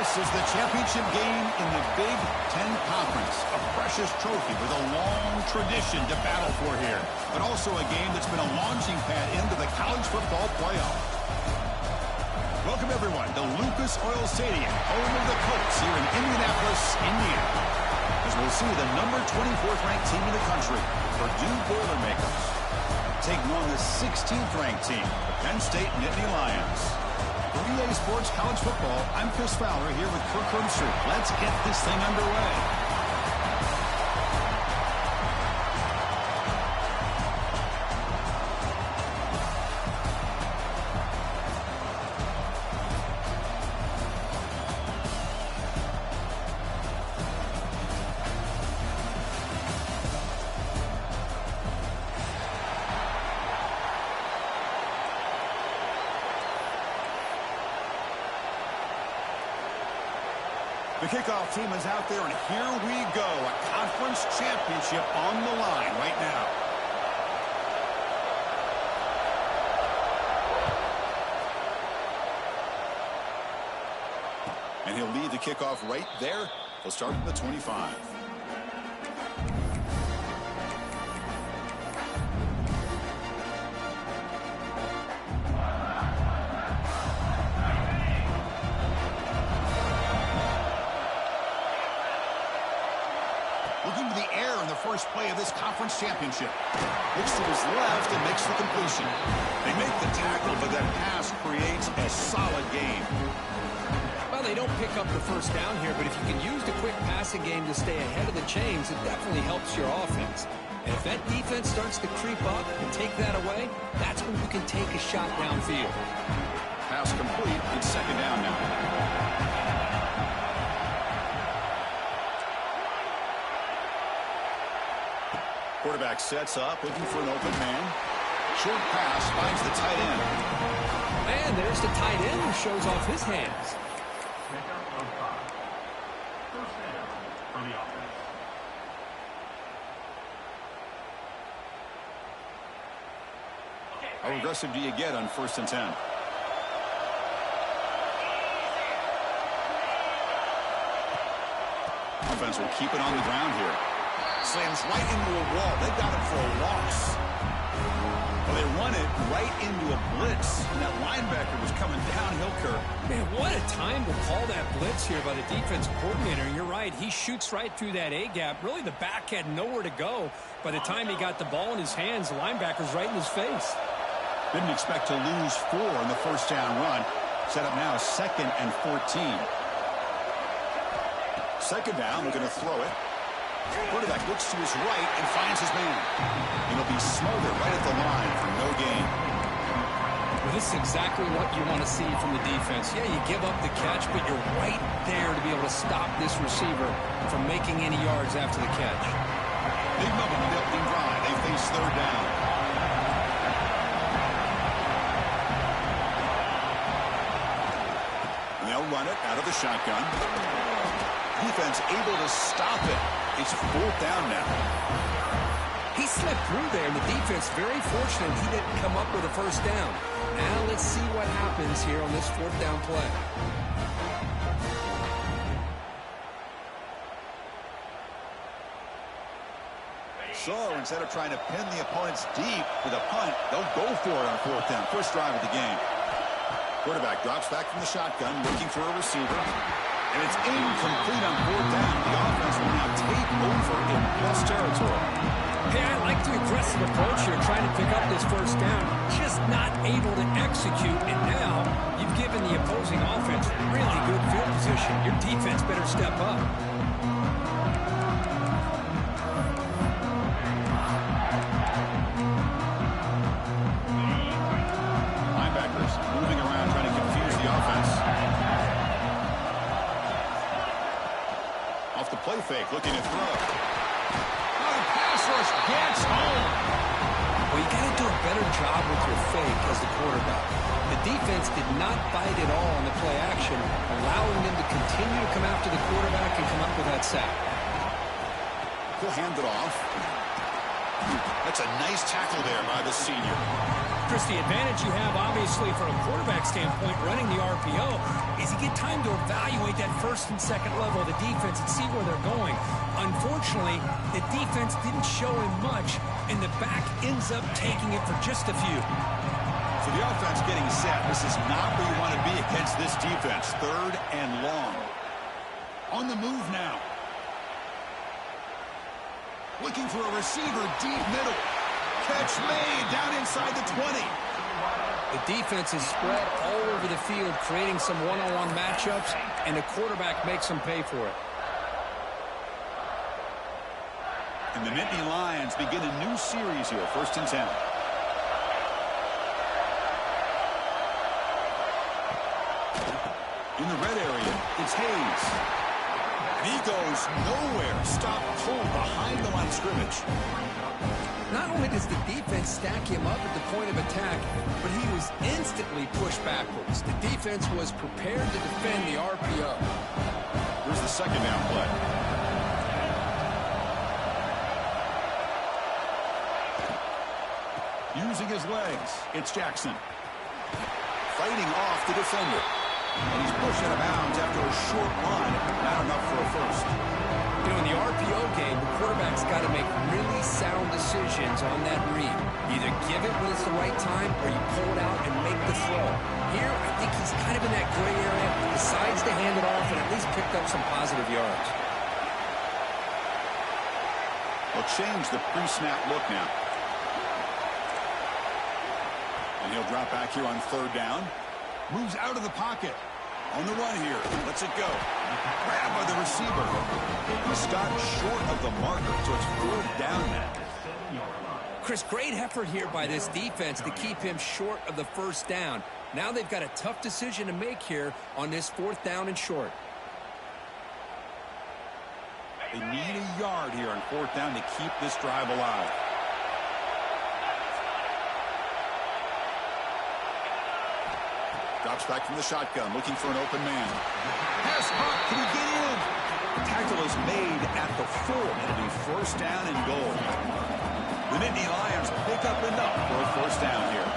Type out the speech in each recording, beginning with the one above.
This is the championship game in the Big Ten Conference. A precious trophy with a long tradition to battle for here. But also a game that's been a launching pad into the college football playoff. Welcome, everyone, to Lucas Oil Stadium, home of the Colts here in Indianapolis, Indiana. As we'll see the number 24th ranked team in the country, Purdue Boilermakers, taking on the 16th ranked team, the Penn State Nittany Lions. For EA Sports College Football, I'm Chris Fowler here with Kirk Herbstreit. Let's get this thing underway. The kickoff team is out there, and here we go. A conference championship on the line right now. And he'll lead the kickoff right there. He'll start from the 25. Looking to the air in the first play of this conference championship. Looks to his left and makes the completion. They make the tackle, but that pass creates a solid gain. Well, they don't pick up the first down here, but if you can use the quick passing game to stay ahead of the chains, it definitely helps your offense. And if that defense starts to creep up and take that away, that's when you can take a shot downfield. Pass complete. It's second down now. Quarterback sets up, looking for an open man. Short pass finds the tight end. And there's the tight end who shows off his hands. How aggressive do you get on 1st and 10? Offense will keep it on the ground here. Slams right into a wall. They got him for a loss. Well, they run it right into a blitz. And that linebacker was coming downhill, Kirk. Man, what a time to call that blitz here by the defense coordinator. And you're right, he shoots right through that A-gap. Really, the back had nowhere to go. By the time he got the ball in his hands, the linebacker's right in his face. Didn't expect to lose 4 on the first down run. Set up now 2nd and 14. Second down, they're going to throw it. Quarterback looks to his right and finds his man. It'll be smothered right at the line for no gain. Well, this is exactly what you want to see from the defense. Yeah, you give up the catch, but you're right there to be able to stop this receiver from making any yards after the catch. Big moment on the opening drive. They face third down. And they'll run it out of the shotgun. Defense able to stop it. It's 4th down now. He slipped through there, and the defense very fortunate he didn't come up with a first down. Now let's see what happens here on this 4th down play. So instead of trying to pin the opponents deep with a punt, they'll go for it on 4th down. First drive of the game. Quarterback drops back from the shotgun, looking for a receiver. And it's incomplete on 4th down. The offense will now take over in plus territory. Hey, I like the aggressive approach here, trying to pick up this first down. Just not able to execute. And now you've given the opposing offense really good field position. Your defense better step up. Linebackers moving around, trying to confuse the offense. Off the play fake, looking to throw. Oh, the pass rush gets home. Well, you got to do a better job with your fake as the quarterback. The defense did not bite at all on the play action, allowing them to continue to come after the quarterback and come up with that sack. He'll hand it off. That's a nice tackle there by the senior. Chris, the advantage you have, obviously, from a quarterback standpoint, running the RPO, is you get time to evaluate that first and second level of the defense and see where they're going. Unfortunately, the defense didn't show him much, and the back ends up taking it for just a few. So the offense getting set. This is not where you want to be against this defense. 3rd and long. On the move now. Looking for a receiver deep middle. Catch made down inside the 20. The defense is spread all over the field, creating some one-on-one matchups, and the quarterback makes them pay for it. And the Nittany Lions begin a new series here. 1st and 10. In the red area, it's Hayes. And he goes nowhere. Stop pulled behind the line of scrimmage. Not only does the defense stack him up at the point of attack, but he was instantly pushed backwards. The defense was prepared to defend the RPO. Here's the 2nd down play. Using his legs, it's Jackson. Fighting off the defender. And he's pushed out of bounds after a short run. Not enough for a first. You know, in the RPO game, the quarterback's got to make really sound decisions on that read. Either give it when it's the right time, or you pull it out and make the throw. Here, I think he's kind of in that gray area, decides to hand it off and at least picked up some positive yards. They'll change the pre-snap look now. And he'll drop back here on 3rd down. Moves out of the pocket. On the run here. Lets it go. Grab by the receiver. He stopped short of the marker, so it's 4th down now. Chris, great effort here by this defense to keep him short of the 1st down. Now they've got a tough decision to make here on this 4th down and short. They need a yard here on 4th down to keep this drive alive. Drops back from the shotgun, looking for an open man. Pass up, can he get in? The tackle is made at the 4. It'll be 1st down and goal. The Nittany Lions pick up enough for a 1st down here.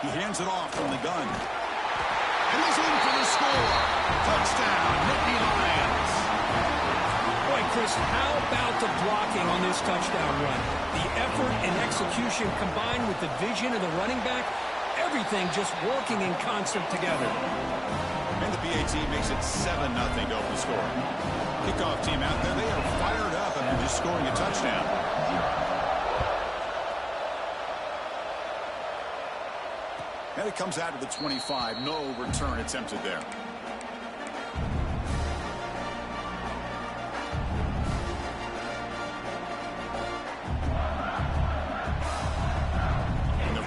He hands it off from the gun. And he's in for the score. Touchdown, Nittany Lions. Boy, Chris, how about the blocking on this touchdown run? The effort and execution combined with the vision of the running back, everything just working in concert together. And the PAT makes it 7-0 to open the score. Kickoff team out there, they are fired up after just scoring a touchdown. And it comes out to the 25. No return attempted there.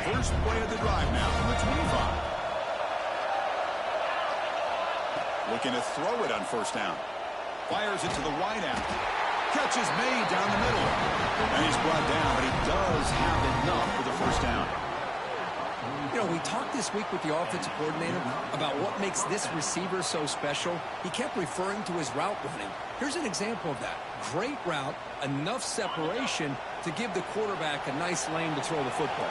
First play of the drive now from the 25. Looking to throw it on 1st down. Fires it to the right out. Catch is made down the middle. And he's brought down, but he does have enough for the 1st down. You know, we talked this week with the offensive coordinator about what makes this receiver so special. He kept referring to his route running. Here's an example of that. Great route, enough separation to give the quarterback a nice lane to throw the football.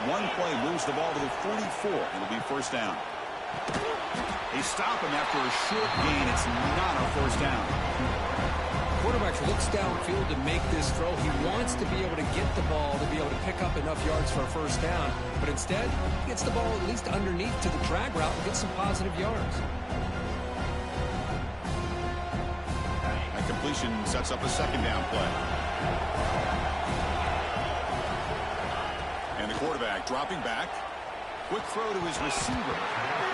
One play moves the ball to the 44. It'll be 1st down. They stop him after a short gain. It's not a 1st down. Quarterback looks downfield to make this throw. He wants to be able to get the ball to be able to pick up enough yards for a 1st down. But instead, he gets the ball at least underneath to the drag route and gets some positive yards. That completion sets up a 2nd down play. And the quarterback dropping back. Quick throw to his receiver.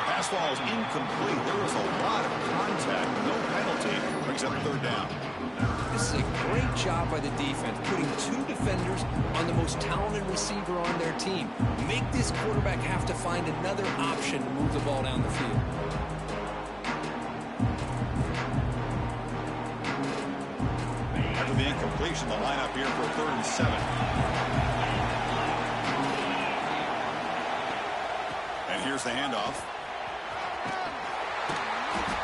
Pass ball is incomplete. There was a lot of contact. No penalty. Brings up 3rd down. This is a great job by the defense, putting 2 defenders on the most talented receiver on their team. Make this quarterback have to find another option to move the ball down the field. After the incompletion, the lineup here for 3rd and 7. And here's the handoff.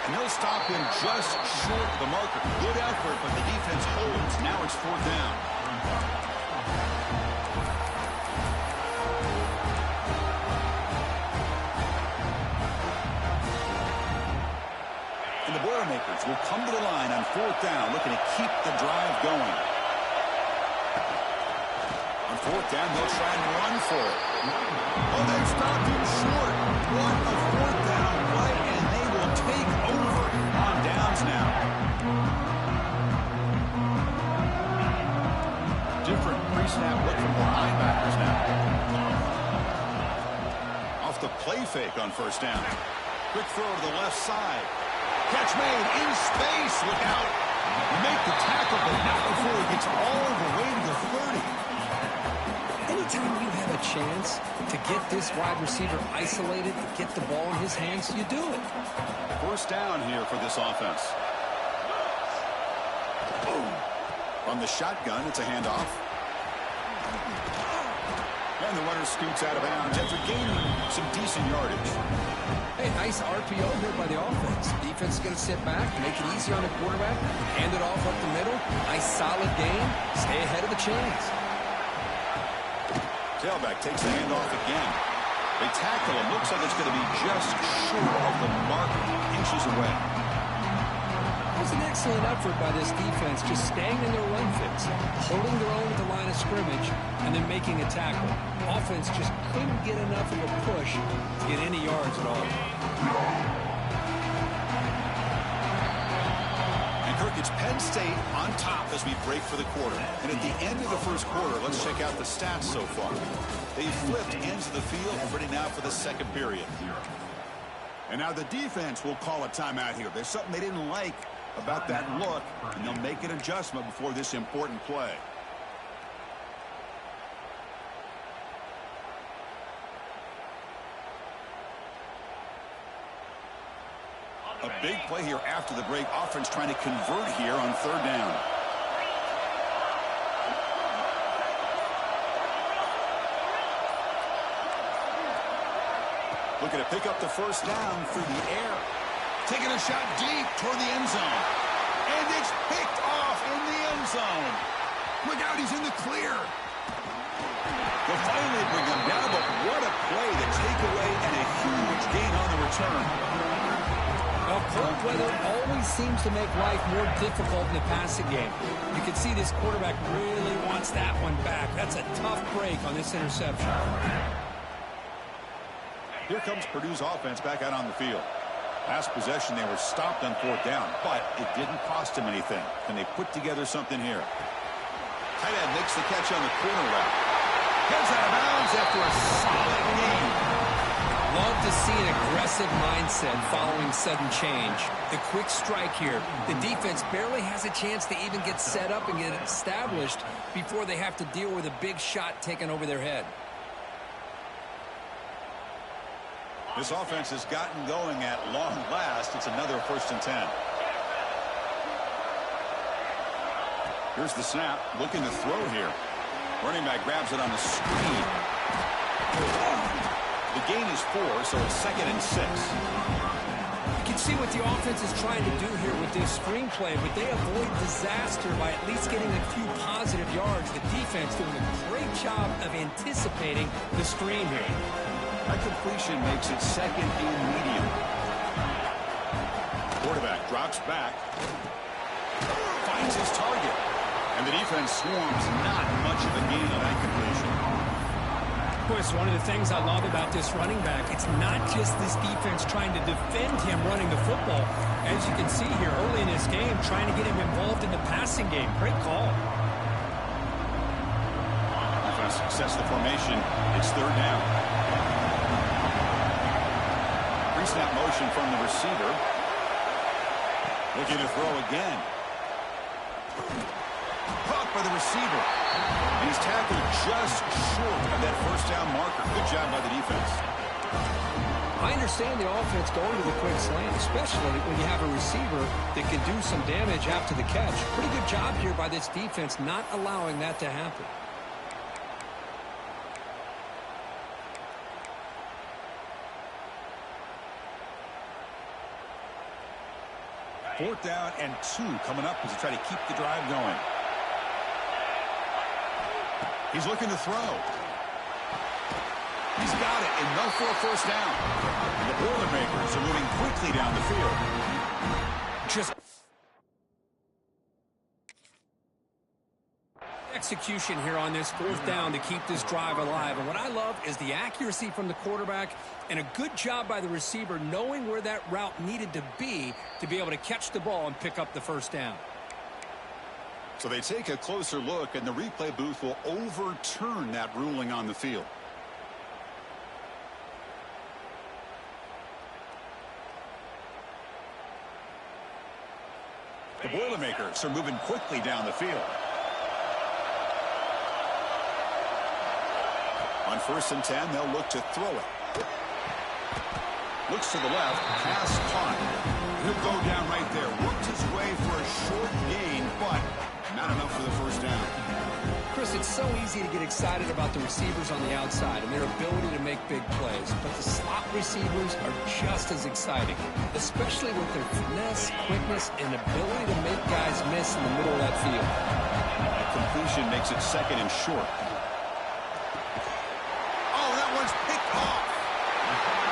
And they'll stop him just short of the marker. Good effort, but the defense holds. Now it's 4th down. defense will come to the line on 4th down, looking to keep the drive going. On 4th down, they'll try and run for it. Oh, they've stopped him short. What a 4th down play, and they will take over on downs now. Different pre-snap look from the linebackers now. Off the play fake on 1st down. Quick throw to the left side. Catch made in space. Look out. Make the tackle, but not before he gets all the way to the 30. Anytime you have a chance to get this wide receiver isolated, to get the ball in his hands, you do it. 1st down here for this offense. Boom. On the shotgun, it's a handoff. And the runner scoots out of bounds after gaining some decent yardage. Hey, nice RPO here by the offense. Defense is going to sit back, make it easy on the quarterback, hand it off up the middle. Nice solid gain. Stay ahead of the chains. Tailback takes the handoff again. They tackle him. Looks like it's going to be just short of the mark, inches away. It was an excellent effort by this defense, just staying in their run fits, holding their own at the line of scrimmage, and then making a tackle. Offense just couldn't get enough of a push to get any yards at all. And Kirk, it's Penn State on top as we break for the quarter. And at the end of the 1st quarter, let's check out the stats so far. They've flipped ends of the field, ready now for the 2nd period. And now the defense will call a timeout here. There's something they didn't like about that look, and they'll make an adjustment before this important play. A big play here after the break. Offense trying to convert here on 3rd down. Looking to pick up the 1st down through the air. Taking a shot deep toward the end zone. And it's picked off in the end zone. Look out, he's in the clear. They'll finally bring him down, but what a play, the takeaway, and a huge gain on the return. Well, cold weather always seems to make life more difficult in the passing game. You can see this quarterback really wants that one back. That's a tough break on this interception. Here comes Purdue's offense back out on the field. Last possession, they were stopped on 4th down, but it didn't cost them anything. Can they put together something here? Tight end makes the catch on the corner route. Heads out of bounds after a solid gain. Love to see an aggressive mindset following sudden change. The quick strike here. The defense barely has a chance to even get set up and get established before they have to deal with a big shot taken over their head. This offense has gotten going at long last. It's another 1st and 10. Here's the snap. Looking to throw here. Running back grabs it on the screen. The gain is 4, so it's 2nd and 6. You can see what the offense is trying to do here with this screenplay, but they avoid disaster by at least getting a few positive yards. The defense doing a great job of anticipating the screen here. That completion makes it 2nd and medium. Quarterback drops back. Finds his target. And the defense swarms. Not much of a gain on that completion. Of course, one of the things I love about this running back, it's not just this defense trying to defend him running the football. As you can see here early in this game, trying to get him involved in the passing game. Great call. Offense success the formation. It's 3rd down. Pre-snap motion from the receiver. Looking to throw again. Caught by the receiver. And he's tackled just short of that 1st down marker. Good job by the defense. I understand the offense going to the quick slant, especially when you have a receiver that can do some damage after the catch. Pretty good job here by this defense not allowing that to happen. 4th down and 2 coming up as they try to keep the drive going. He's looking to throw. He's got it, enough for a 1st down. And the Boilermakers are moving quickly down the field. Just execution here on this fourth down to keep this drive alive. And what I love is the accuracy from the quarterback and a good job by the receiver knowing where that route needed to be able to catch the ball and pick up the first down. So they take a closer look, and the replay booth will overturn that ruling on the field. The Boilermakers are moving quickly down the field. On 1st and 10, they'll look to throw it. Looks to the left, pass caught. He'll go down right there. Worked his way for a short gain, but not enough for the first down. Chris, it's so easy to get excited about the receivers on the outside and their ability to make big plays, but the slot receivers are just as exciting, especially with their finesse, quickness, and ability to make guys miss in the middle of that field. A completion makes it 2nd and short. Oh, that one's picked off.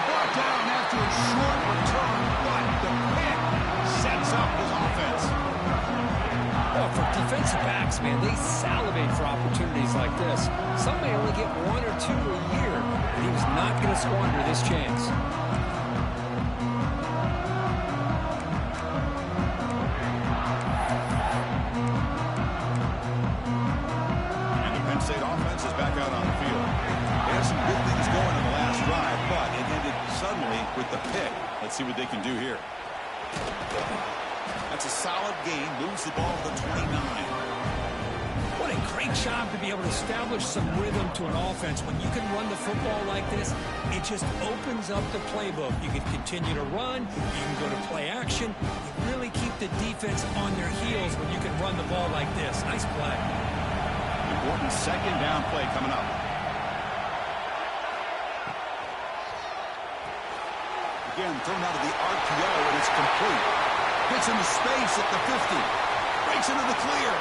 Brought down after a short return, but the pick sets up his offense. Well, for defensive backs, man, they salivate for opportunities like this. Some may only get 1 or 2 a year, and he was not going to squander this chance. And the Penn State offense is back out on the field. They had some good things going in the last drive, but it ended suddenly with the pick. Let's see what they can do here. That's a solid gain. Moves the ball to the 29. What a great job to be able to establish some rhythm to an offense. When you can run the football like this, it just opens up the playbook. You can continue to run. You can go to play action. You really keep the defense on their heels when you can run the ball like this. Nice play. Important 2nd down play coming up. Again, thrown out of the RPO, and it's complete. Gets into space at the 50. Breaks into the clear.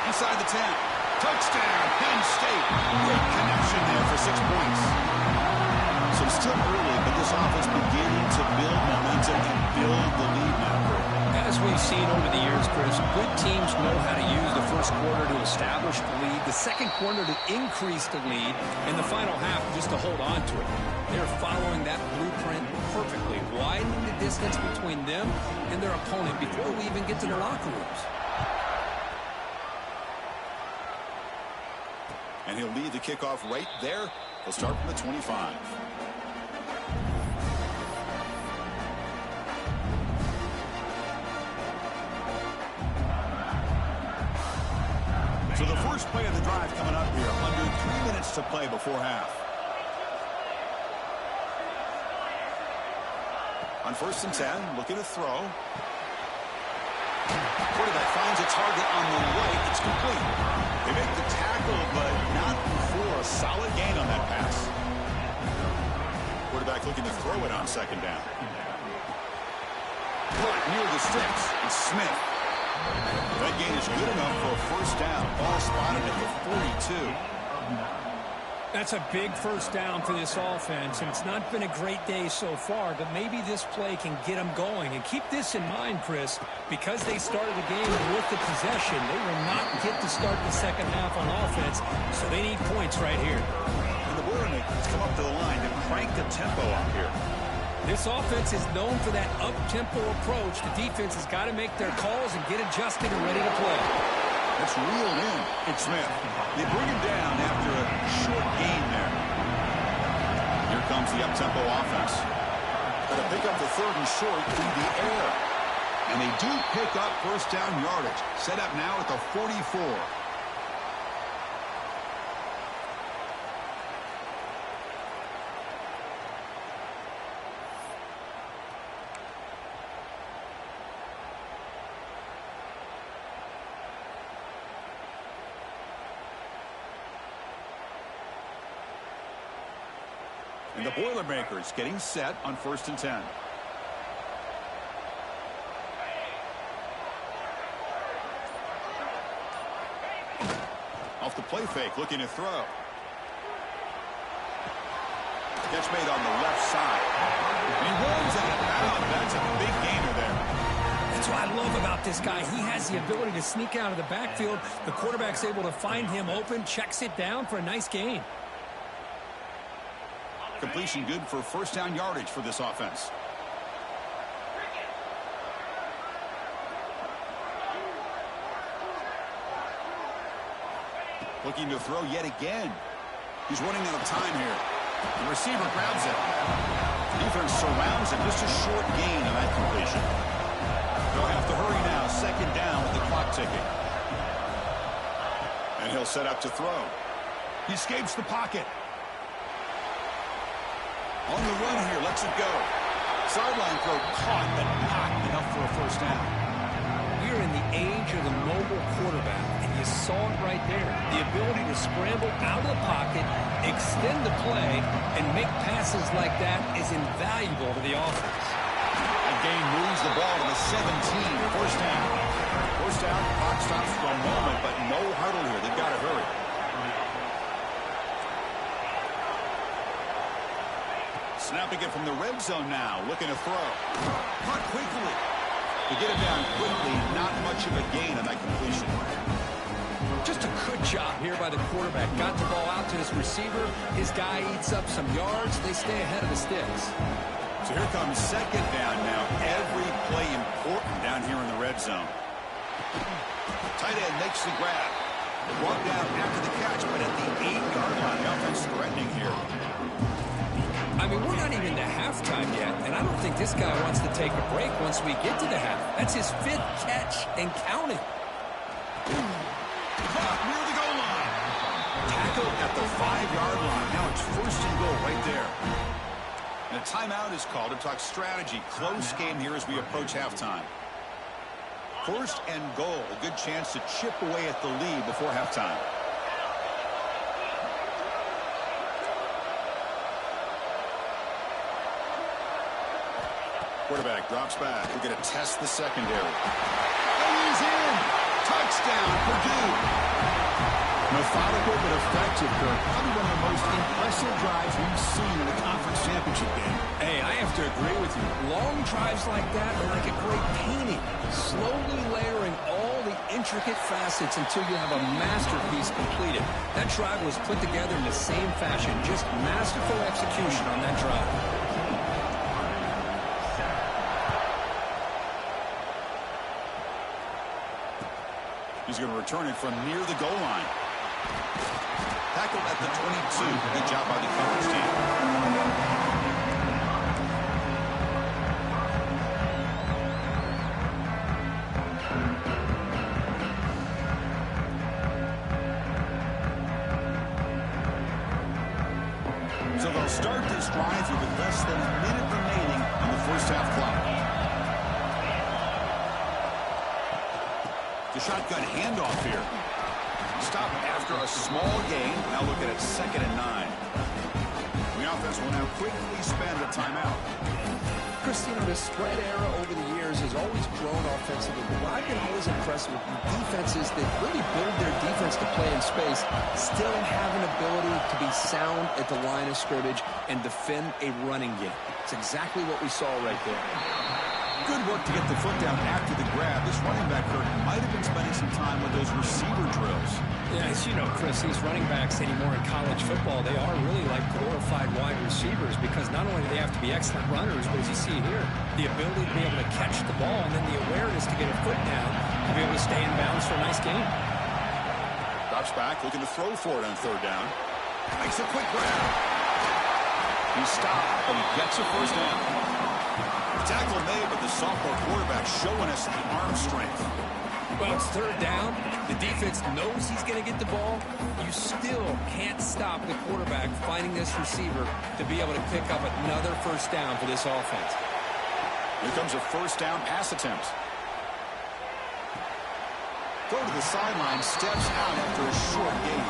Inside the 10. Touchdown, Penn State. Great connection there for 6 points. So it's still early, but this offense beginning to build momentum and build the lead now. As we've seen over the years, Chris, good teams know how to use the first quarter to establish the lead, the second quarter to increase the lead, and the final half just to hold on to it. They're following that blueprint perfectly, widening the distance between them and their opponent before we even get to their locker rooms. And he'll lead the kickoff right there. He'll start from the 25. So the first play of the drive coming up here. Under 3 minutes to play before half. On 1st and 10, looking to throw. Quarterback finds a target on the right. It's complete. They make the tackle, but not before a solid gain on that pass. Quarterback looking to throw it on 2nd down. Caught near the sticks. It's Smith. That gain is good enough for a first down. Ball spotted at the 42. That's a big first down for this offense, and it's not been a great day so far, but maybe this play can get them going. And keep this in mind, Chris, because they started the game with the possession, they will not get to start the second half on offense, so they need points right here. And the Boilermakers come up to the line to crank the tempo up here. This offense is known for that up-tempo approach. The defense has got to make their calls and get adjusted and ready to play. It's reeled in. It's Smith. They bring him down after a short gain there. Here comes the up-tempo offense. Got to pick up the 3rd and short through the air. And they do pick up first down yardage. Set up now at the 44. And the Boilermakers getting set on 1st and 10. Off the play fake, looking to throw. Catch made on the left side. He runs out of bounds. That's a big gainer there. That's what I love about this guy. He has the ability to sneak out of the backfield. The quarterback's able to find him open, checks it down for a nice gain. Completion good for first down yardage for this offense. Looking to throw yet again. He's running out of time here. The receiver grabs it. The defense surrounds him. Just a short gain on that completion. They'll have to hurry now. Second down with the clock ticking. And he'll set up to throw. He escapes the pocket. On the run here, lets it go. Sideline throw caught, but not enough for a first down. We're in the age of the mobile quarterback, and you saw it right there. The ability to scramble out of the pocket, extend the play, and make passes like that is invaluable to the offense. That gain moves the ball to the 17. First down. First down, clock stops for a moment, but no huddle here. They've got to hurry. Snapping it from the red zone now, looking to throw. Caught quickly. To get it down quickly, not much of a gain on that completion. Just a good job here by the quarterback. Got the ball out to his receiver. His guy eats up some yards. They stay ahead of the sticks. So here comes second down now. Every play important down here in the red zone. Tight end makes the grab. Brought down after the catch, but at the 8-yard line. The offense threatening here. I mean, we're not even to halftime yet, and I don't think this guy wants to take a break once we get to the half. That's his 5th catch and counting. Caught near the goal line. Tackled at the 5-yard line. Now it's first and goal right there. And a timeout is called to talk strategy. Close game here as we approach halftime. First and goal. A good chance to chip away at the lead before halftime. Quarterback drops back. We're going to test the secondary. And he's in. Touchdown, Purdue. Methodical but effective, Kirk. Probably one of the most impressive drives we've seen in a conference championship game. Hey, I have to agree with you. Long drives like that are like a great painting. Slowly layering all the intricate facets until you have a masterpiece completed. That drive was put together in the same fashion. Just masterful execution on that drive. He's going to return it from near the goal line. Tackled at the 22. Good job by the coverage team. So they'll start this drive with less than a minute remaining on the first half clock. The shotgun handoff here. Stop after a small gain. Now look at it, 2nd and 9. The offense will now quickly spend a timeout. Christina, the spread era over the years has always grown offensively. But what I've been always impressed with defenses that really build their defense to play in space still have an ability to be sound at the line of scrimmage and defend a running game. It's exactly what we saw right there. Good work to get the foot down after the grab. This running back, Kirk, might have been spending some time with those receiver drills. Yeah, as you know, Chris, these running backs anymore in college football, they are really like glorified wide receivers because not only do they have to be excellent runners, but as you see here, the ability to be able to catch the ball and then the awareness to get a foot down to be able to stay in bounds for a nice gain. Drops back, looking to throw for it on 3rd down. Makes a quick grab. He stopped, and he gets a first down. Tackle made, but the sophomore quarterback showing us the arm strength. Well, it's 3rd down. The defense knows he's going to get the ball. You still can't stop the quarterback finding this receiver to be able to pick up another first down for this offense. Here comes a first down pass attempt. Throw to the sideline, steps out after a short gain.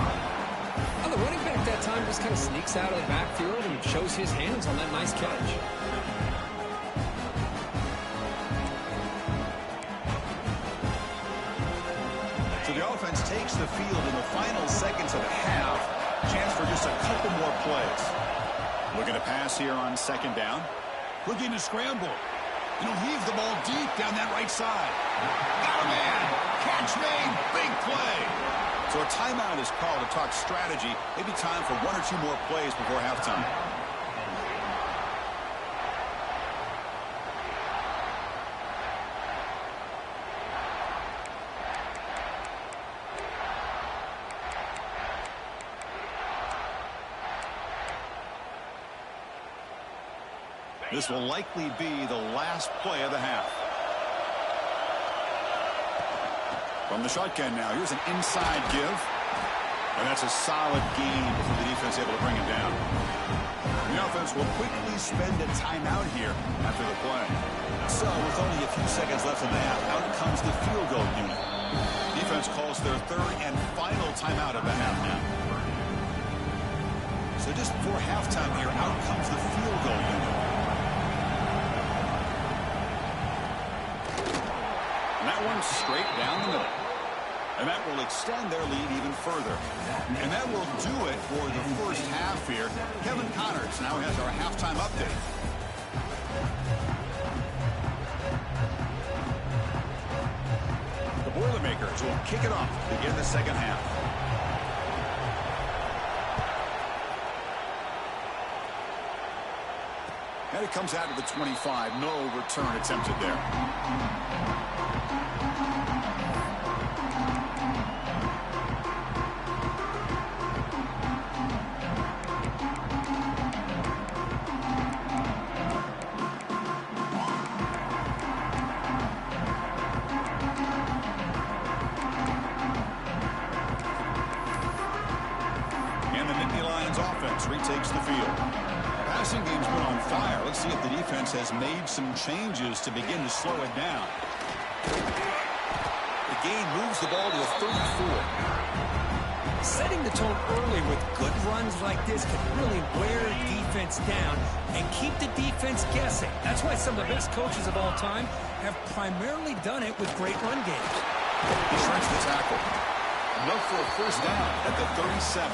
Well, the running back that time just kind of sneaks out of the backfield and shows his hands on that nice catch. So the offense takes the field in the final seconds of the half. Chance for just a couple more plays. Looking to pass here on 2nd down. Looking to scramble. And he'll heave the ball deep down that right side. Got a man. Catch made. Big play. So a timeout is called to talk strategy. Maybe time for one or two more plays before halftime. This will likely be the last play of the half. From the shotgun now, here's an inside give. And that's a solid gain before the defense able to bring it down. The offense will quickly spend a timeout here after the play. So with only a few seconds left in the half, out comes the field goal unit. Defense calls their third and final timeout of the half now. So just before halftime here, out comes the field goal unit. That one straight down the middle. And that will extend their lead even further. And that will do it for the first half here. Kevin Connors now has our halftime update. The Boilermakers will kick it off to begin the second half. And it comes out of the 25. No return attempted there. Retakes the field. Passing game's been on fire. Let's see if the defense has made some changes to begin to slow it down. The gain moves the ball to a 34. Setting the tone early with good runs like this can really wear defense down and keep the defense guessing. That's why some of the best coaches of all time have primarily done it with great run games. He shrinks the tackle. Enough for a first down at the 37.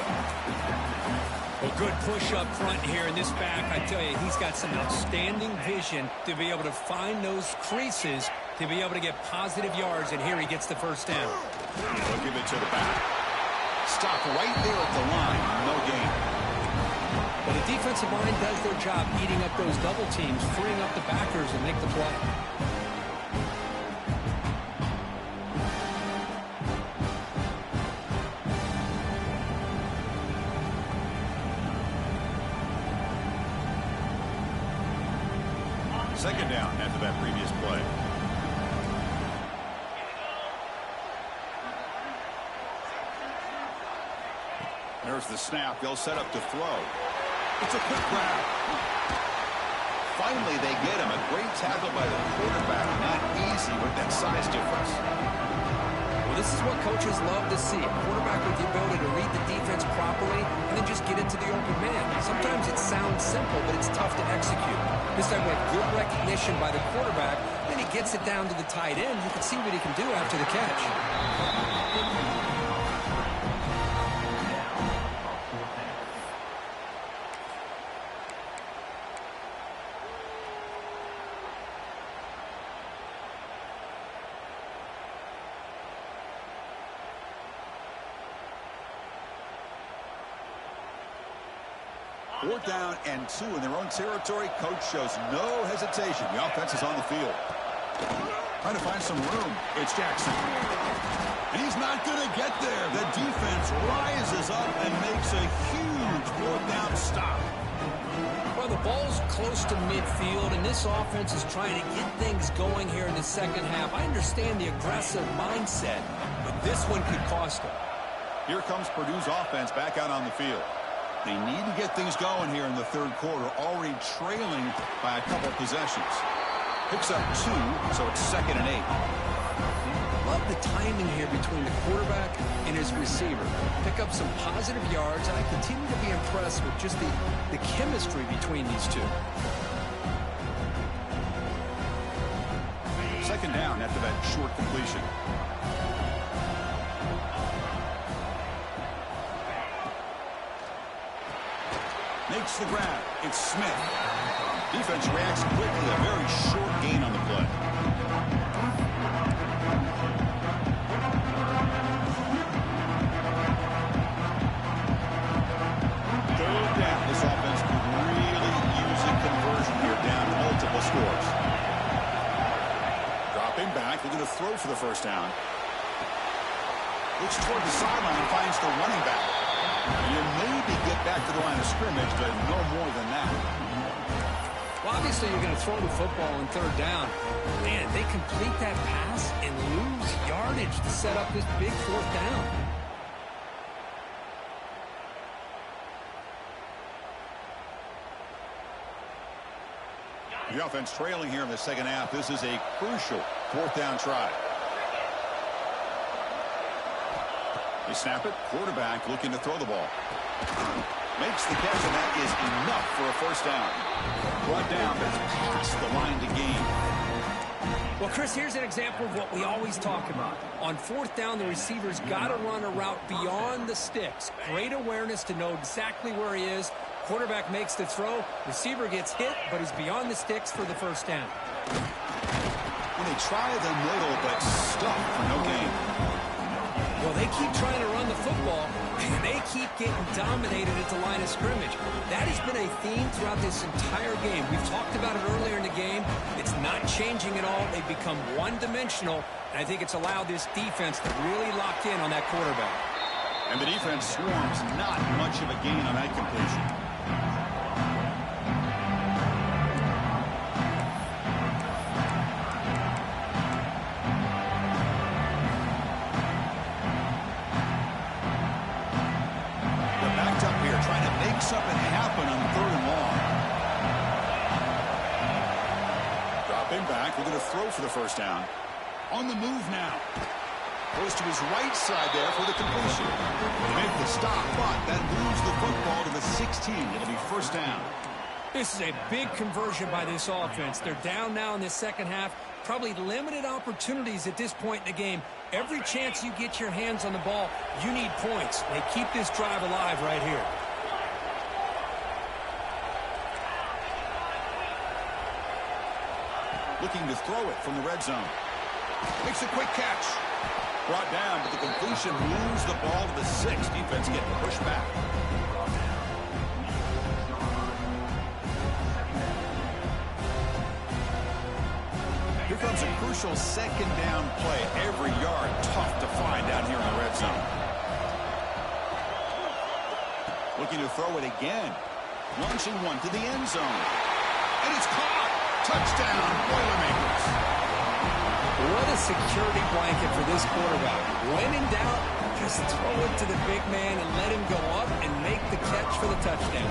A good push up front here in this back. I tell you, he's got some outstanding vision to be able to find those creases, to be able to get positive yards, and here he gets the first down. He'll give it to the back. Stop right there at the line. No gain. But the defensive line does their job eating up those double teams, freeing up the backers and make the play. Second down after that previous play. There's the snap. They'll set up to throw. It's a quick grab. Finally, they get him. A great tackle by the quarterback. Not easy with that size difference. Well, this is what coaches love to see. A quarterback with the ability to read the defense properly and then just get into the open man. Sometimes it sounds simple, but it's tough to execute. This time with good recognition by the quarterback, then he gets it down to the tight end. You can see what he can do after the catch. Fourth down and 2 in their own territory. Coach shows no hesitation. The offense is on the field. Trying to find some room. It's Jackson. And he's not going to get there. The defense rises up and makes a huge fourth down stop. Well, the ball's close to midfield, and this offense is trying to get things going here in the second half. I understand the aggressive mindset, but this one could cost them. Here comes Purdue's offense back out on the field. They need to get things going here in the third quarter, already trailing by a couple possessions. Picks up 2, so it's 2nd and 8. Love the timing here between the quarterback and his receiver. Pick up some positive yards, and I continue to be impressed with just the chemistry between these two. Second down after that short completion. makes the grab. It's Smith. Defense reacts quickly. A very short gain on the play. Third down. This offense could really use a conversion here, down multiple scores. Dropping back, looking to throw for the first down. Looks toward the sideline and finds the running back. You maybe get back to the line of scrimmage, but no more than that. Well, obviously you're going to throw the football on third down. Man, they complete that pass and lose yardage to set up this big fourth down. The offense trailing here in the second half. This is a crucial fourth down try. They snap it. Quarterback looking to throw the ball. Makes the catch, and that is enough for a first down. Brought down, but it's past the line to gain. Well, Chris, here's an example of what we always talk about. On fourth down, the receiver's got to run a route beyond the sticks. Great awareness to know exactly where he is. Quarterback makes the throw. Receiver gets hit, but he's beyond the sticks for the first down. When they try the middle, but stuck for no gain. Well, they keep trying to run the football, and they keep getting dominated at the line of scrimmage. That has been a theme throughout this entire game. We've talked about it earlier in the game. It's not changing at all. They've become one-dimensional, and I think it's allowed this defense to really lock in on that quarterback. And the defense swarms, not much of a gain on that completion. Something happen on third and long. Dropping back. We're going to throw for the first down. On the move now. Goes to his right side there for the completion. They make the stop, but that moves the football to the 16. It'll be first down. This is a big conversion by this offense. They're down now in the second half. Probably limited opportunities at this point in the game. Every chance you get your hands on the ball, you need points. They keep this drive alive right here. Looking to throw it from the red zone. Makes a quick catch. Brought down, but the completion moves the ball to the 6. Defense getting pushed back. Here comes a crucial second down play. Every yard tough to find down here in the red zone. Looking to throw it again. Launching one to the end zone. And it's caught. Touchdown, Boilermakers. What a security blanket for this quarterback. When in doubt, just throw it to the big man and let him go up and make the catch for the touchdown.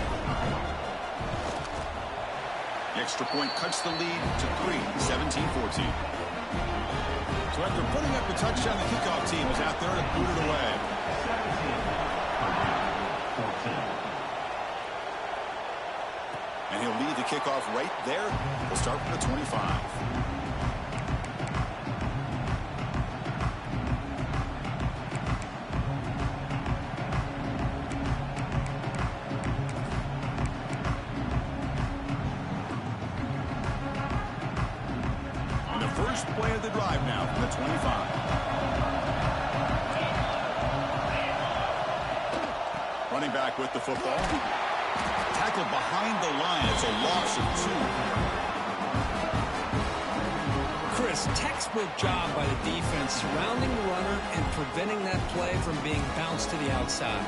The extra point cuts the lead to 3, 17-14. So after putting up the touchdown, the kickoff team is out there to boot it away. And he'll lead the kickoff right there. We'll start from the 25. And the first play of the drive now from the 25. Running back with the football. Tackled behind the line. It's a loss of 2. Chris, textbook job by the defense surrounding the runner and preventing that play from being bounced to the outside.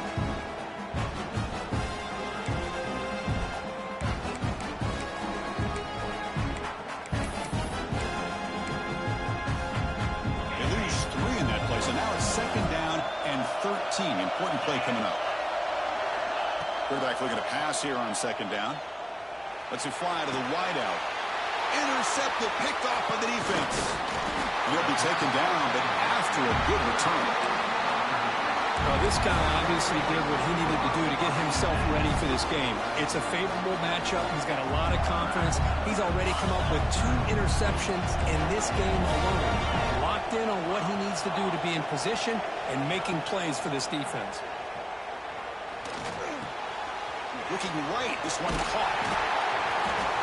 They lose 3 in that play, so now it's second down and 13. Important play coming up. Quarterback looking to pass here on second down. Lets it fly to the wideout. Intercepted, picked off by the defense. He'll be taken down, but after a good return. Well, this guy obviously did what he needed to do to get himself ready for this game. It's a favorable matchup. He's got a lot of confidence. He's already come up with 2 interceptions in this game alone. Locked in on what he needs to do to be in position and making plays for this defense. looking right. This one caught.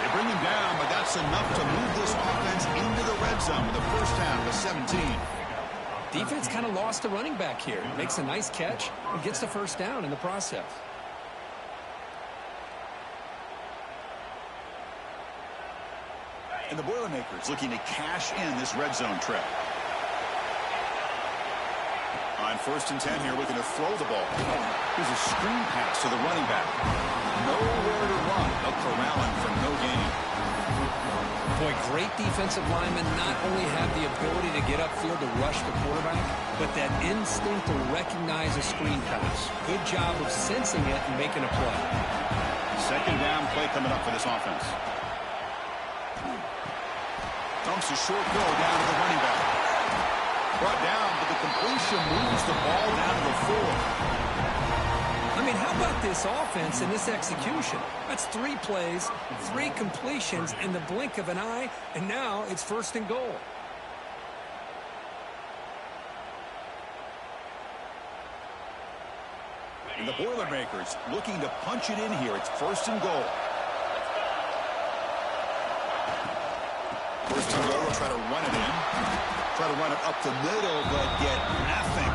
They bring him down, but that's enough to move this offense into the red zone with the first down of 17. Defense kind of lost the running back here. Makes a nice catch and gets the first down in the process. And the Boilermakers looking to cash in this red zone trip. On 1st and 10 here, looking to throw the ball. Here's a screen pass to the running back. Nowhere to run. They'll corral him for no gain. Boy, great defensive linemen not only have the ability to get upfield to rush the quarterback, but that instinct to recognize a screen pass. Good job of sensing it and making a play. Second down play coming up for this offense. Dumps a short goal down to the running back. Brought down, but the completion moves the ball down to the 4. I mean, how about this offense and this execution? That's 3 plays, 3 completions in the blink of an eye, and now it's 1st and goal. And the Boilermakers looking to punch it in here. It's 1st and goal. 1st and goal, we'll try to run it in. Try to run it up the middle, but get nothing.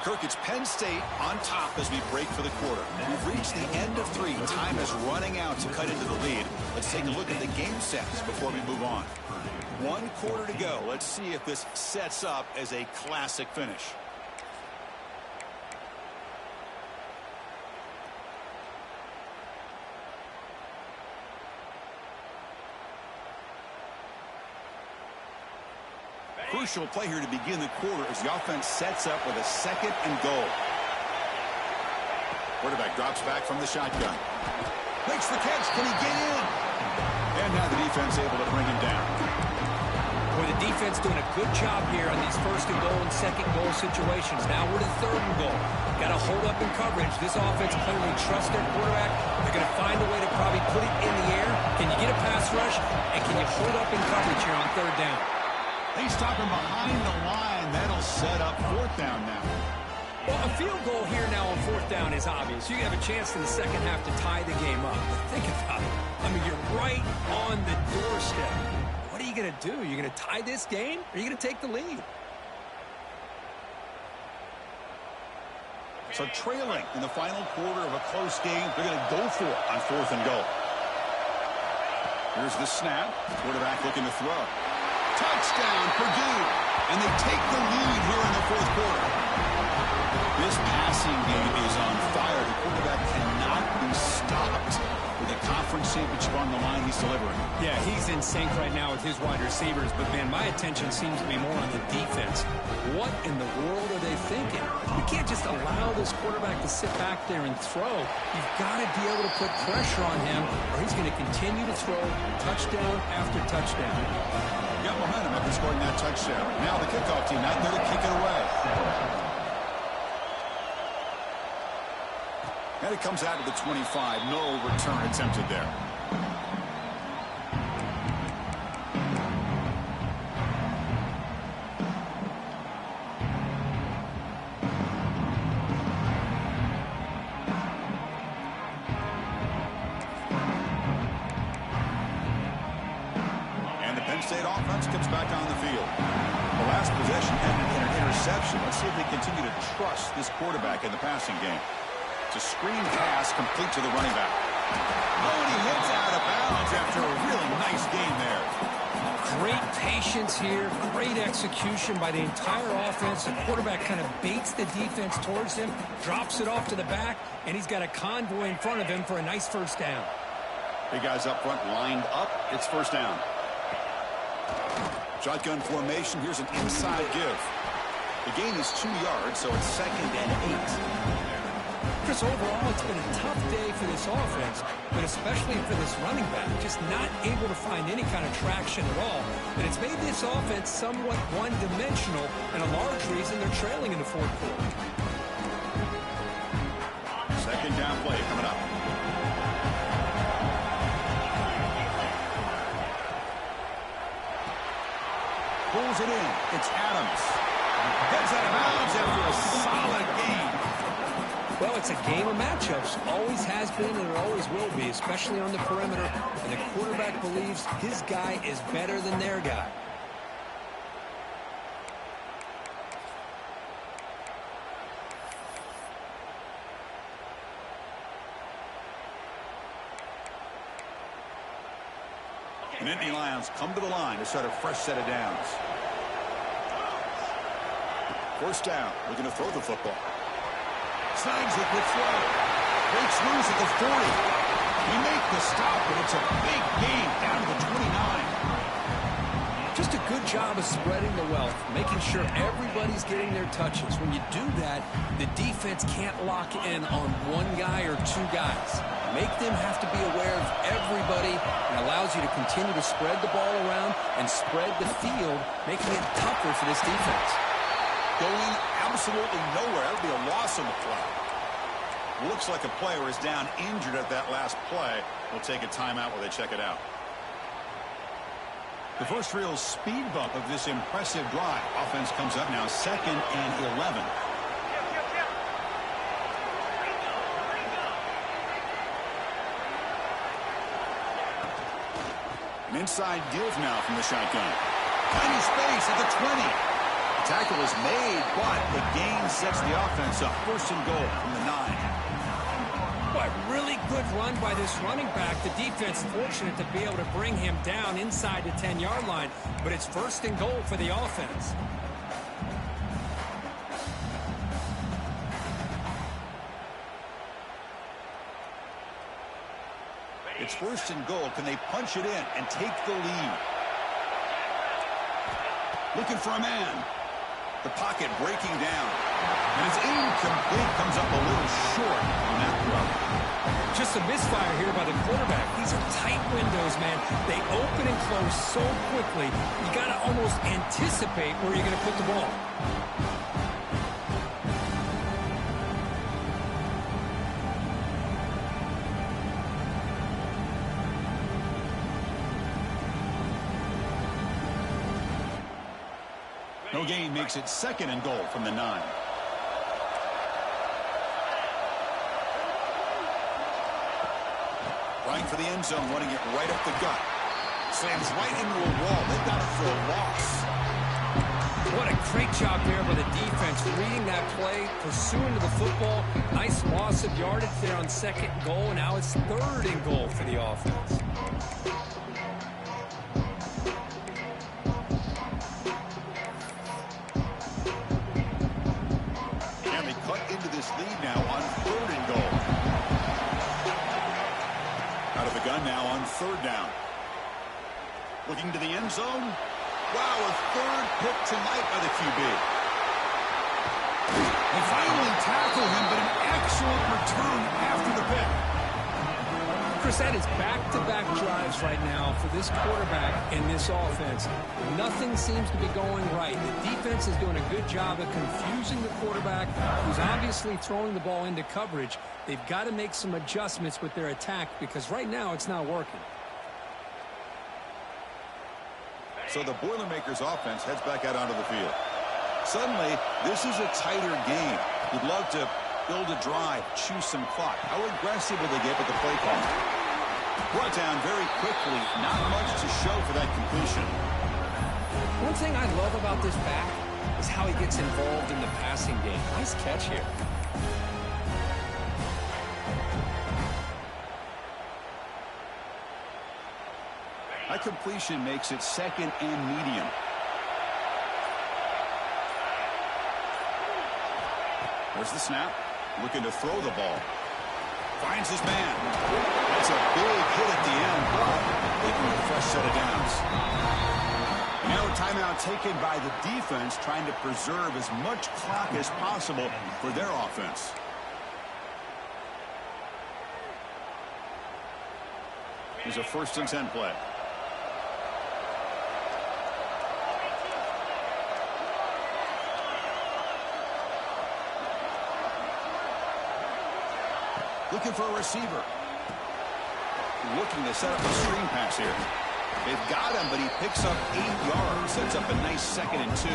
Kirk, it's Penn State on top as we break for the quarter. We've reached the end of 3. Time is running out to cut into the lead. Let's take a look at the game sets before we move on. 1 quarter to go. Let's see if this sets up as a classic finish. Crucial play here to begin the quarter as the offense sets up with a 2nd and goal. Quarterback drops back from the shotgun. Makes the catch. Can he get in? And now the defense able to bring him down. Boy, the defense doing a good job here on these 1st and goal and 2nd goal situations. Now we're to 3rd and goal. Got to hold up in coverage. This offense clearly trusts their quarterback. They're going to find a way to probably put it in the air. Can you get a pass rush? And can you hold up in coverage here on 3rd down? They stop him behind the line. That'll set up 4th down now. Well, a field goal here now on 4th down is obvious. You have a chance in the second half to tie the game up. But think about it. I mean, you're right on the doorstep. What are you going to do? You're going to tie this game? Or are you going to take the lead? So trailing in the final quarter of a close game, they're going to go for it on 4th and goal. Here's the snap. Quarterback looking to throw. Touchdown, Purdue. And they take the lead here in the 4th quarter. This passing game is on fire. The quarterback cannot be stopped. With a conference championship on the line, he's delivering. Yeah, he's in sync right now with his wide receivers, but, man, my attention seems to be more on the defense. What in the world are they thinking? You can't just allow this quarterback to sit back there and throw. You've got to be able to put pressure on him, or he's going to continue to throw touchdown after touchdown. Got momentum after scoring that touchdown. Now the kickoff team out there to kick it away. And it comes out to the 25. No return attempted there. And the Penn State offense comes back on the field. The last possession ended in an interception. Let's see if they continue to trust this quarterback in the passing game. A screen pass complete to the running back. Oh, and he hits out of bounds after a really nice game there. Great patience here, great execution by the entire offense. The quarterback kind of baits the defense towards him, drops it off to the back, and he's got a convoy in front of him for a nice 1st down. Big guys up front lined up. It's 1st down. Shotgun formation. Here's an inside give. The gain is 2 yards, so it's 2nd and 8. Chris, overall, it's been a tough day for this offense, but especially for this running back, just not able to find any kind of traction at all. And it's made this offense somewhat one-dimensional, and a large reason they're trailing in the 4th quarter. throws it in. It's Adams. Gets out of bounds after a solid game. Well, it's a game of matchups. Always has been and it always will be, especially on the perimeter. And the quarterback believes his guy is better than their guy. And Nittany Lions come to the line to start a fresh set of downs. First down, looking to throw the football. Snags it with throw. Breaks loose at the 40. He makes the stop, but it's a big gain down to the 29. Just a good job of spreading the wealth, making sure everybody's getting their touches. When you do that, the defense can't lock in on one guy or two guys. Make them have to be aware of everybody and allows you to continue to spread the ball around and spread the field, making it tougher for this defense. Going absolutely nowhere. That'll be a loss on the play. Looks like a player is down injured at that last play. We'll take a timeout while they check it out. The first real speed bump of this impressive drive. Offense comes up now, 2nd and 11. An inside give now from the shotgun. Tiny space at the 20. Tackle is made, but the gain sets the offense up. 1st and goal from the 9. But really good run by this running back. The defense fortunate to be able to bring him down inside the 10-yard line, but it's 1st and goal for the offense. It's 1st and goal. Can they punch it in and take the lead? Looking for a man. The pocket breaking down. And it's incomplete. Comes up a little short on that throw. Just a misfire here by the quarterback. These are tight windows, man. They open and close so quickly. You got to almost anticipate where you're going to put the ball. No gain makes it 2nd and goal from the 9. Running for the end zone, running it right up the gut. Slams right into a wall. They've got it for a loss. What a great job there by the defense, reading that play, pursuing to the football. Nice loss of yardage there on 2nd and goal, and now it's 3rd and goal for the offense. Lead now on 3rd and goal. Out of the gun now on 3rd down. Looking to the end zone. Wow, a 3rd pick tonight by the QB. They finally tackle him, but an excellent return after the pick. Chris, that is back-to-back drives right now for this quarterback and this offense. Nothing seems to be going right. The defense is doing a good job of confusing the quarterback, who's obviously throwing the ball into coverage. They've got to make some adjustments with their attack because right now it's not working. So the Boilermakers offense heads back out onto the field. Suddenly, this is a tighter game. You'd love to build a drive, choose some clock. How aggressive will they get with the play call? Brought down very quickly. Not much to show for that completion. One thing I love about this back is how he gets involved in the passing game. Nice catch here. That completion makes it 2nd and medium. There's the snap. Looking to throw the ball. Finds his man. That's a big hit at the end. Making a fresh set of downs. Now a timeout taken by the defense, trying to preserve as much clock as possible for their offense. Here's a 1st and 10 play. Looking for a receiver. Looking to set up a screen pass here. They've got him, but he picks up 8 yards. Sets up a nice 2nd and 2.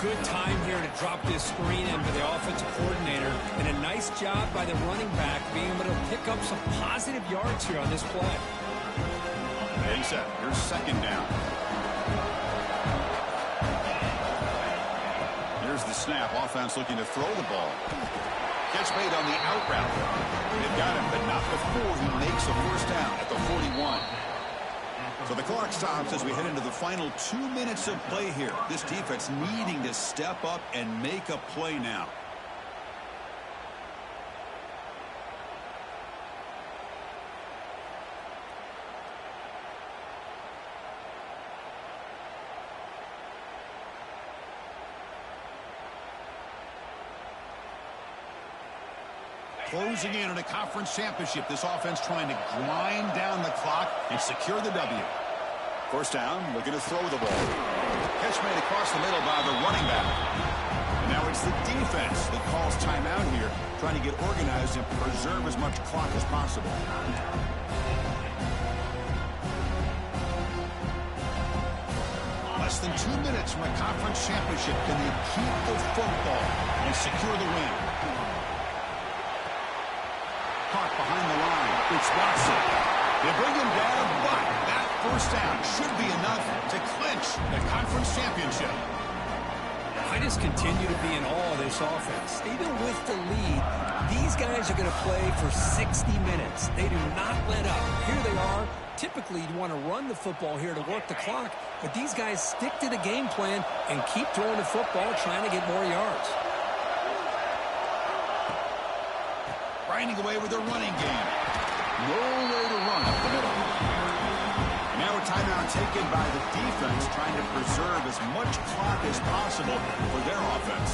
Good time here to drop this screen in for the offensive coordinator. And a nice job by the running back being able to pick up some positive yards here on this play. Ready, set. Here's 2nd down. Here's the snap. Offense looking to throw the ball. Catch made on the out route. They've got him, but not before he makes a 1st down at the 41. So the clock stops as we head into the final 2 minutes of play here. This defense needing to step up and make a play now. Closing in on a conference championship, this offense trying to grind down the clock and secure the W. 1st down, looking to throw the ball. Catch made across the middle by the running back. And now it's the defense that calls timeout here, trying to get organized and preserve as much clock as possible. Less than 2 minutes from a conference championship. Can they keep the football and secure the win? Caught behind the line. It's Watson. They bring him down, but that 1st down should be enough to clinch the conference championship. I just continue to be in awe of this offense. Even with the lead, these guys are going to play for 60 minutes. They do not let up. Here they are. Typically, you want to run the football here to work the clock, but these guys stick to the game plan and keep throwing the football, trying to get more yards. Grinding away with their running game. No way to run up the middle. Now a timeout taken by the defense, trying to preserve as much clock as possible for their offense.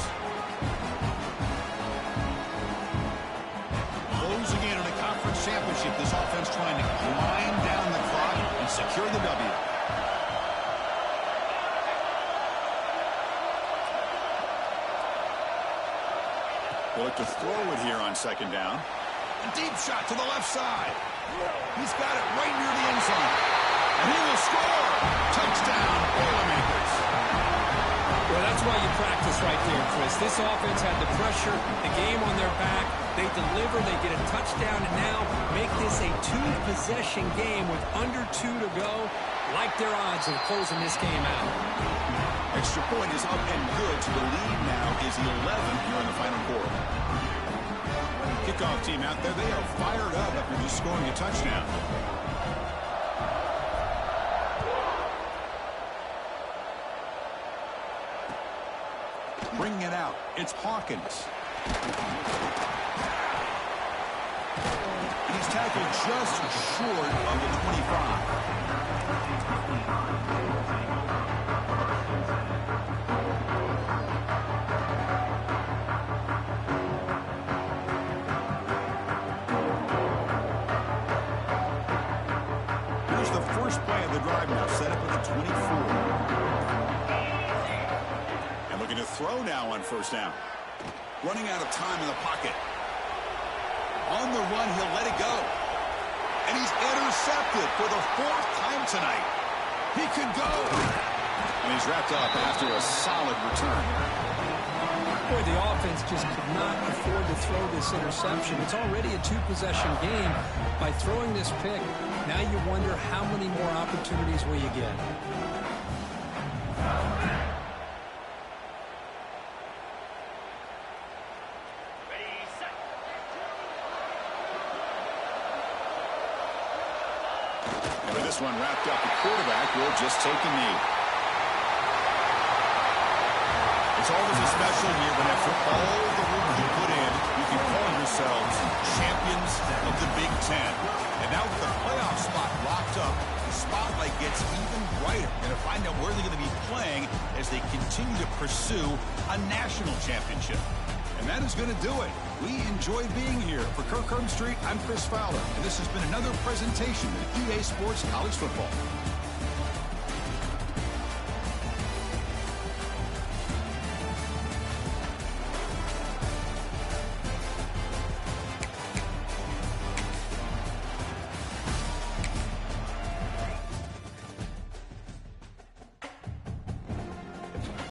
Closing in on a conference championship, this offense trying to grind down the clock and secure the W. They look to throw it here on 2nd down. A deep shot to the left side. He's got it right near the end zone. And he will score. Touchdown, Boilermakers. Well, that's why you practice right there, Chris. This offense had the pressure, the game on their back. They deliver, they get a touchdown, and now make this a 2-possession game with under 2 to go. Like their odds of closing this game out. Extra point is up and good. So the lead now is 11 here in the final quarter. Kickoff team out there. They are fired up after just scoring a touchdown. Bringing it out. It's Hawkins. And he's tackled just short of the 25. First play of the drive now, set up at the 24. And looking to throw now on 1st down. Running out of time in the pocket. On the run, he'll let it go. And he's intercepted for the 4th time tonight. He could go. And he's wrapped up after a solid return. Boy, the offense just could not afford to throw this interception. It's already a 2-possession game. By throwing this pick, now you wonder how many more opportunities will you get. And with this one wrapped up, the quarterback will just take a knee. It's always a special year, but after all the work you put in, you can call yourselves champions of the Big Ten. And now with the playoff spot locked up, the spotlight gets even brighter. Going to find out where they're going to be playing as they continue to pursue a national championship. And that is going to do it. We enjoyed being here. For Kirk Street, I'm Chris Fowler, and this has been another presentation of EA Sports College Football.